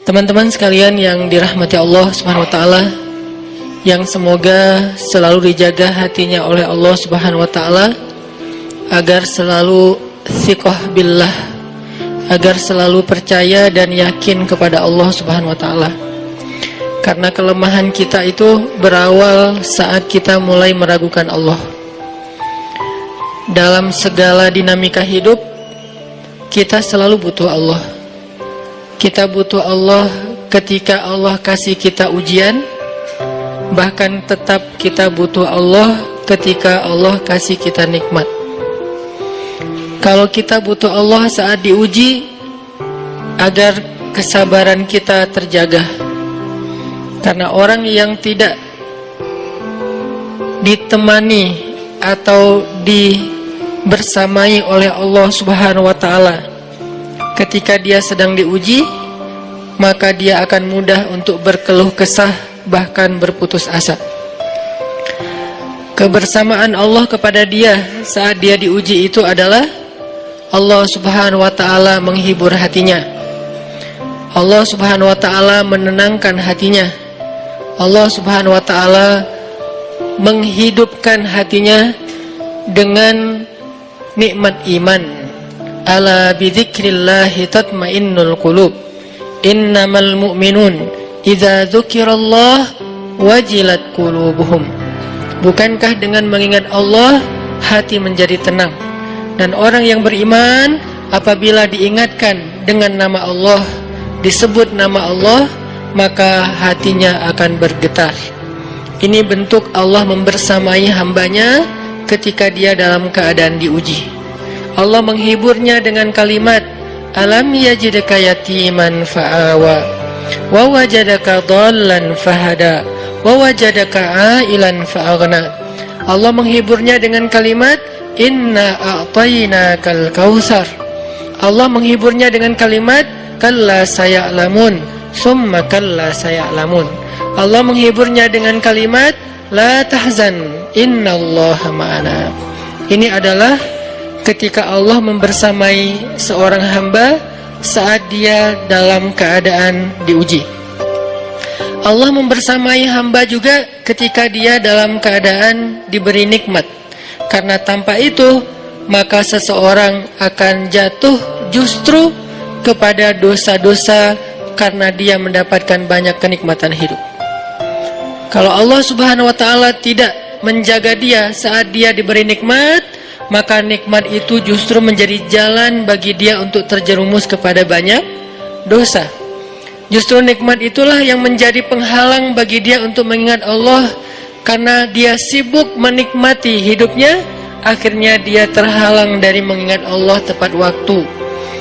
Teman-teman sekalian yang dirahmati Allah Subhanahu wa taala, yang semoga selalu dijaga hatinya oleh Allah Subhanahu wa taala agar selalu thiqah billah, agar selalu percaya dan yakin kepada Allah Subhanahu wa taala. Karena kelemahan kita itu berawal saat kita mulai meragukan Allah. Dalam segala dinamika hidup, kita selalu butuh Allah. Kita butuh Allah ketika Allah kasih kita ujian. Bahkan tetap kita butuh Allah ketika Allah kasih kita nikmat. Kalau kita butuh Allah saat diuji, agar kesabaran kita terjaga. Karena orang yang tidak ditemani atau dibersamai oleh Allah Subhanahu wa taala ketika dia sedang diuji, maka dia akan mudah untuk berkeluh kesah, bahkan berputus asa. Kebersamaan Allah kepada dia saat dia diuji itu adalah Allah Subhanahu wa taala menghibur hatinya. Allah Subhanahu wa taala menenangkan hatinya. Allah Subhanahu wa taala menghidupkan hatinya dengan nikmat iman. Ala bidzikrillahi tatmainnul qulub. Innamal mu'minun idza dzukirallah wajilat qulubuhum. Bukankah dengan mengingat Allah hati menjadi tenang? Dan orang yang beriman apabila diingatkan dengan nama Allah, disebut nama Allah, maka hatinya akan bergetar. Ini bentuk Allah membersamai hambanya ketika dia dalam keadaan diuji. Allah menghiburnya dengan kalimat, alam yajidka yatiman fa'awa wa wajadaka dhallan fahada wa wajadaka ailan fa'aghna. Allah menghiburnya dengan kalimat, inna a'tainakal kautsar. Allah menghiburnya dengan kalimat, kalla saya'lamun summa kalla saya'lamun. Allah menghiburnya dengan kalimat, la tahzan innallaha ma'ana. Ini adalah ketika Allah membersamai seorang hamba saat dia dalam keadaan diuji. Allah membersamai hamba juga ketika dia dalam keadaan diberi nikmat. Karena tanpa itu, maka seseorang akan jatuh justru kepada dosa-dosa karena dia mendapatkan banyak kenikmatan hidup. Kalau Allah Subhanahu wa taala tidak menjaga dia saat dia diberi nikmat, maka nikmat itu justru menjadi jalan bagi dia untuk terjerumus kepada banyak dosa. Justru nikmat itulah yang menjadi penghalang bagi dia untuk mengingat Allah. Karena dia sibuk menikmati hidupnya, akhirnya dia terhalang dari mengingat Allah tepat waktu.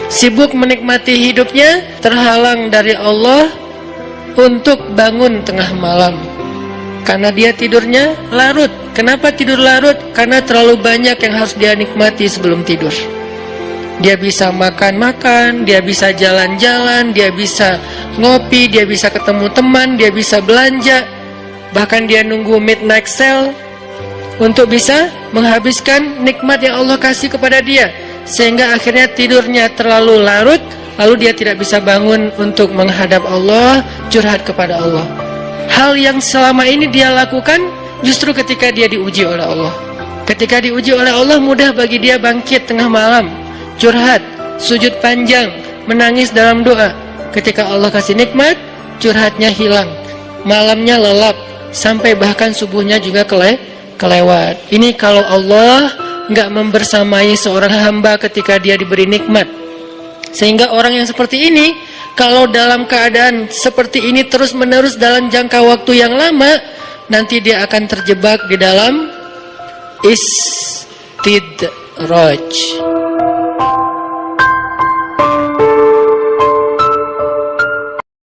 Sibuk menikmati hidupnya, terhalang dari Allah untuk bangun tengah malam. Karena dia tidurnya larut. Kenapa tidur larut? Karena terlalu banyak yang harus dia nikmati sebelum tidur. Dia bisa makan-makan, dia bisa jalan-jalan, dia bisa ngopi, dia bisa ketemu teman, dia bisa belanja. Bahkan dia nunggu midnight sale untuk bisa menghabiskan nikmat yang Allah kasih kepada dia. Sehingga akhirnya tidurnya terlalu larut, lalu dia tidak bisa bangun untuk menghadap Allah, curhat kepada Allah. Hal yang selama ini dia lakukan justru ketika dia diuji oleh Allah. Ketika diuji oleh Allah, mudah bagi dia bangkit tengah malam, curhat, sujud panjang, menangis dalam doa. Ketika Allah kasih nikmat, curhatnya hilang, malamnya lelap, sampai bahkan subuhnya juga kelewat. Ini kalau Allah nggak membersamai seorang hamba ketika dia diberi nikmat. Sehingga orang yang seperti ini, kalau dalam keadaan seperti ini terus-menerus dalam jangka waktu yang lama, nanti dia akan terjebak di dalam istidraj.